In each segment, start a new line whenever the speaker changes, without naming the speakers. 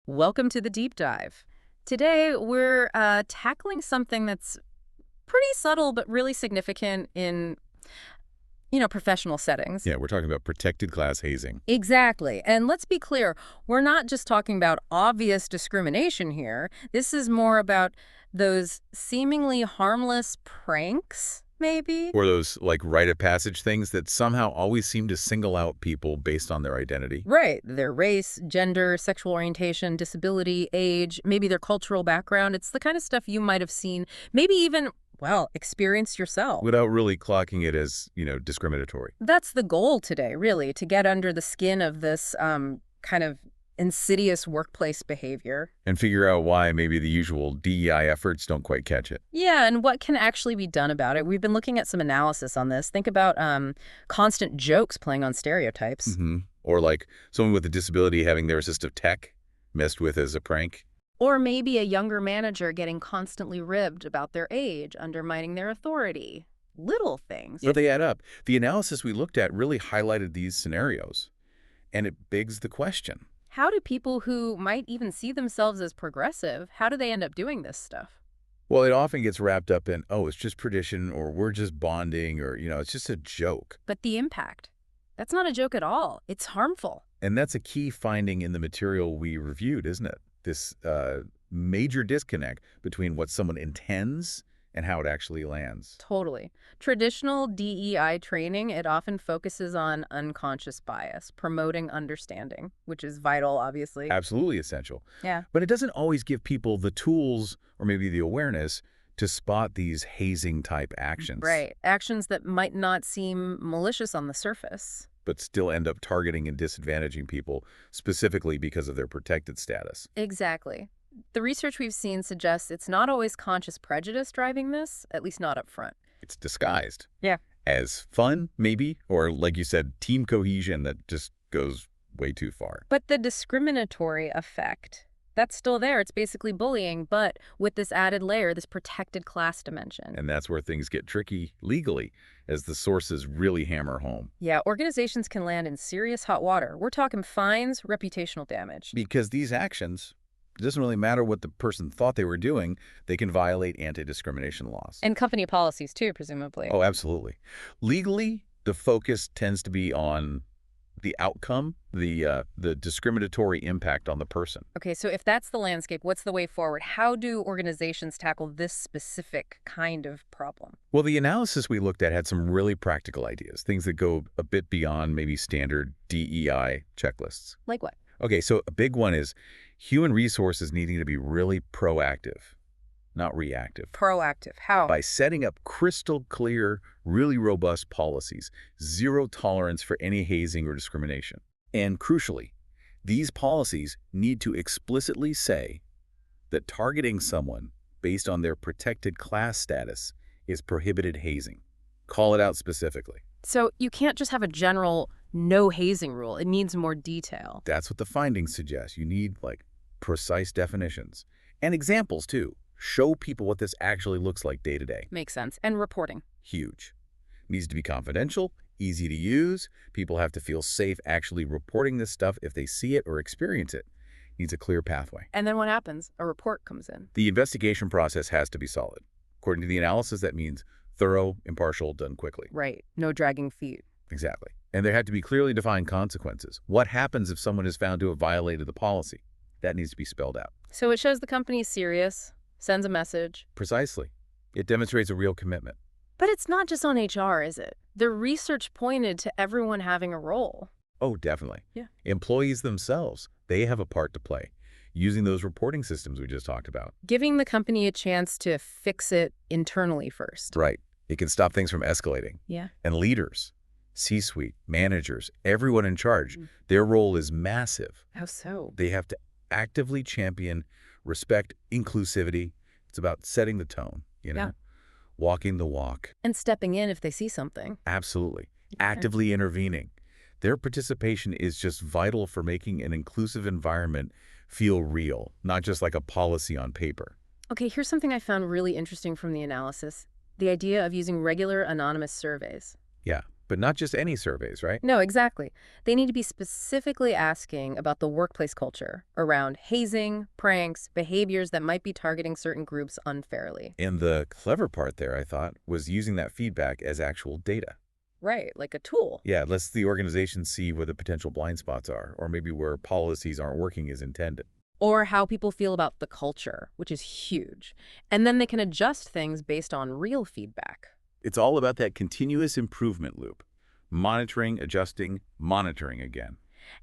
Welcome to the deep dive. Today, we're tackling something that's pretty subtle but really significant in, professional settings.
Yeah, we're talking about protected class hazing.
Exactly. And let's be clear, we're not just talking about obvious discrimination here. This is more about those seemingly harmless pranks, maybe?
Or those, like, rite-of-passage things that somehow always seem to single out people based on their identity.
Right. Their race, gender, sexual orientation, disability, age, maybe their cultural background. It's the kind of stuff you might have seen, maybe even, well, experienced yourself.
Without really clocking it as, discriminatory.
That's the goal today, really, to get under the skin of this kind of insidious workplace behavior.
And figure out why maybe the usual DEI efforts don't quite catch it.
Yeah, and what can actually be done about it. We've been looking at some analysis on this. Think about constant jokes playing on stereotypes.
Or like someone with a disability having their assistive tech messed with as a prank.
Or maybe a younger manager getting constantly ribbed about their age, undermining their authority. Little things.
But they add up. The analysis we looked at really highlighted these scenarios. And it begs the question.
How do people who might even see themselves as progressive, how do they end up doing this stuff?
Well, it often gets wrapped up in, oh, it's just tradition, or we're just bonding, or, it's just a joke.
But the impact, that's not a joke at all. It's harmful.
And that's a key finding in the material we reviewed, isn't it? This major disconnect between what someone intends and how it actually lands.
Totally. Traditional DEI training, it often focuses on unconscious bias, promoting understanding, which is vital, obviously.
Absolutely essential.
Yeah.
But it doesn't always give people the tools or maybe the awareness to spot these hazing-type actions.
Right. Actions that might not seem malicious on the surface.
But still end up targeting and disadvantaging people specifically because of their protected status.
Exactly. The research we've seen suggests it's not always conscious prejudice driving this, at least not up front.
It's disguised.
Yeah.
As fun, maybe, or like you said, team cohesion that just goes way too far.
But the discriminatory effect, that's still there. It's basically bullying, but with this added layer, this protected class dimension.
And that's where things get tricky legally, as the sources really hammer home.
Yeah, organizations can land in serious hot water. We're talking fines, reputational damage.
Because these actions, it doesn't really matter what the person thought they were doing, they can violate anti-discrimination laws.
And company policies too, presumably.
Oh, absolutely. Legally, the focus tends to be on the outcome, the discriminatory impact on the person.
Okay, so if that's the landscape, what's the way forward? How do organizations tackle this specific kind of problem?
Well, the analysis we looked at had some really practical ideas, things that go a bit beyond maybe standard DEI checklists.
Like what?
Okay, so a big one is human resources needing to be really proactive, not reactive.
Proactive. How?
By setting up crystal clear, really robust policies, zero tolerance for any hazing or discrimination. And crucially, these policies need to explicitly say that targeting someone based on their protected class status is prohibited hazing. Call it out specifically.
So you can't just have a general no hazing rule. It needs more detail.
That's what the findings suggest. You need, precise definitions. And examples, too. Show people what this actually looks like day to day.
Makes sense. And reporting.
Huge. Needs to be confidential, easy to use. People have to feel safe actually reporting this stuff if they see it or experience it. Needs a clear pathway.
And then what happens? A report comes in.
The investigation process has to be solid. According to the analysis, that means thorough, impartial, done quickly.
Right. No dragging feet.
Exactly. And there had to be clearly defined consequences. What happens if someone is found to have violated the policy? That needs to be spelled out.
So it shows the company is serious, sends a message.
Precisely. It demonstrates a real commitment.
But it's not just on HR, is it? The research pointed to everyone having a role.
Oh, definitely.
Yeah.
Employees themselves, they have a part to play, using those reporting systems we just talked about.
Giving the company a chance to fix it internally first.
Right. It can stop things from escalating.
Yeah.
And leaders, C-suite, managers, everyone in charge, their role is massive.
How so?
They have to actively champion respect, inclusivity. It's about setting the tone,
Yeah.
Walking the walk.
And stepping in if they see something.
Absolutely. Actively intervening. Their participation is just vital for making an inclusive environment feel real, not just like a policy on paper.
Okay, here's something I found really interesting from the analysis. The idea of using regular anonymous surveys.
Yeah. But not just any surveys, right?
No, exactly. They need to be specifically asking about the workplace culture around hazing, pranks, behaviors that might be targeting certain groups unfairly.
And the clever part there, I thought, was using that feedback as actual data.
Right, like a tool.
Yeah, it lets the organization see where the potential blind spots are, or maybe where policies aren't working as intended.
Or how people feel about the culture, which is huge. And then they can adjust things based on real feedback.
It's all about that continuous improvement loop. Monitoring, adjusting, monitoring again.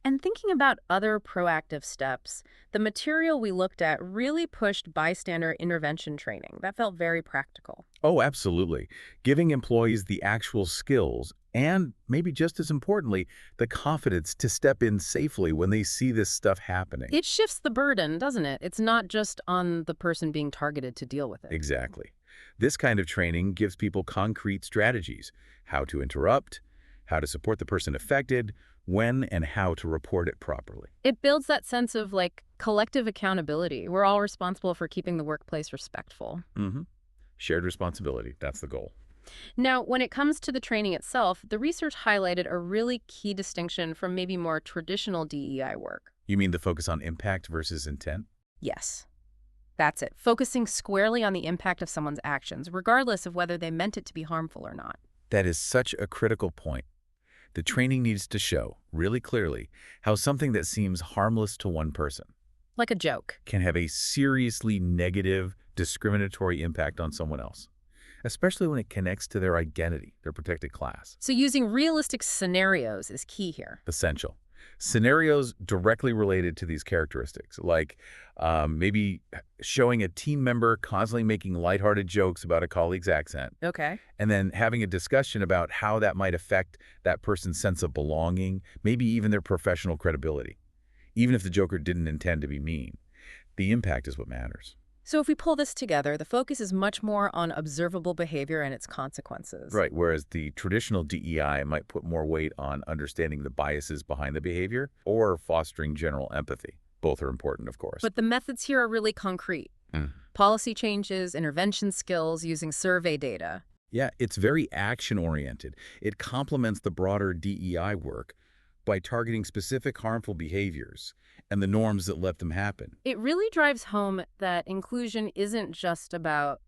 And thinking about other proactive steps, the material we looked at really pushed bystander intervention training. That felt very practical.
Oh, absolutely. Giving employees the actual skills and, maybe just as importantly, the confidence to step in safely when they see this stuff happening.
It shifts the burden, doesn't it? It's not just on the person being targeted to deal with it.
Exactly. This kind of training gives people concrete strategies, how to interrupt, how to support the person affected, when and how to report it properly.
It builds that sense of, like, collective accountability. We're all responsible for keeping the workplace respectful.
Shared responsibility, that's the goal.
Now, when it comes to the training itself, the research highlighted a really key distinction from maybe more traditional DEI work.
You mean the focus on impact versus intent?
Yes, that's it. Focusing squarely on the impact of someone's actions, regardless of whether they meant it to be harmful or not.
That is such a critical point. The training needs to show, really clearly, how something that seems harmless to one person
Like a joke.
can have a seriously negative, discriminatory impact on someone else, especially when it connects to their identity, their protected class.
So using realistic scenarios is key here.
Essential. Scenarios directly related to these characteristics, like maybe showing a team member constantly making lighthearted jokes about a colleague's accent,
Okay.
and then having a discussion about how that might affect that person's sense of belonging, maybe even their professional credibility. Even if the joker didn't intend to be mean, the impact is what matters.
So if we pull this together, the focus is much more on observable behavior and its consequences.
Right, whereas the traditional DEI might put more weight on understanding the biases behind the behavior or fostering general empathy. Both are important, of course.
But the methods here are really concrete.
Mm.
Policy changes, intervention skills, using survey data.
Yeah, it's very action-oriented. It complements the broader DEI work by targeting specific harmful behaviors and the norms that let them happen.
It really drives home that inclusion isn't just about,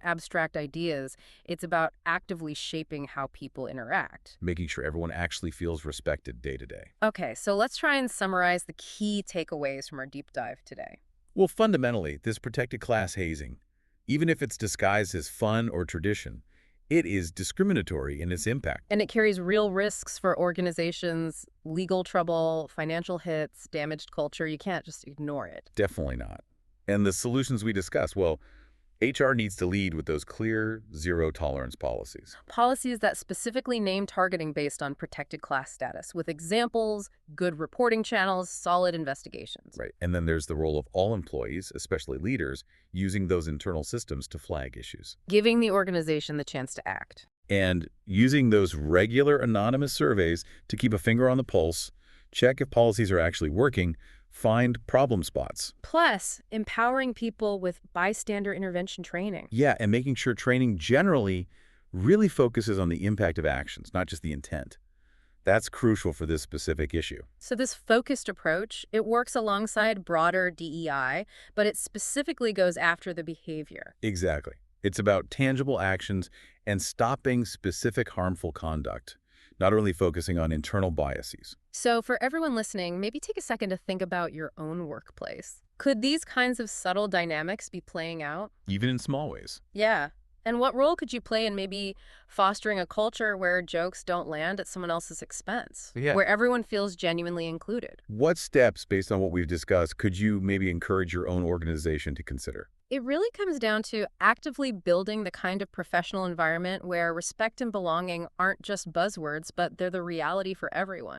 abstract ideas. It's about actively shaping how people interact.
Making sure everyone actually feels respected day to day.
Okay, so let's try and summarize the key takeaways from our deep dive today.
Well, fundamentally, this protected class hazing, even if it's disguised as fun or tradition, it is discriminatory in its impact.
And it carries real risks for organizations, legal trouble, financial hits, damaged culture. You can't just ignore it.
Definitely not. And the solutions we discussed, well, HR needs to lead with those clear, zero-tolerance policies.
Policies that specifically name targeting based on protected class status, with examples, good reporting channels, solid investigations.
Right. And then there's the role of all employees, especially leaders, using those internal systems to flag issues.
Giving the organization the chance to act.
And using those regular anonymous surveys to keep a finger on the pulse, check if policies are actually working, find problem spots.
Plus, empowering people with bystander intervention training.
Yeah, and making sure training generally really focuses on the impact of actions, not just the intent. That's crucial for this specific issue.
So this focused approach, it works alongside broader DEI, but it specifically goes after the behavior.
Exactly. It's about tangible actions and stopping specific harmful conduct, not only focusing on internal biases.
So for everyone listening, maybe take a second to think about your own workplace. Could these kinds of subtle dynamics be playing out?
Even in small ways.
Yeah. And what role could you play in maybe fostering a culture where jokes don't land at someone else's expense?
Yeah.
Where everyone feels genuinely included?
What steps, based on what we've discussed, could you maybe encourage your own organization to consider?
It really comes down to actively building the kind of professional environment where respect and belonging aren't just buzzwords, but they're the reality for everyone.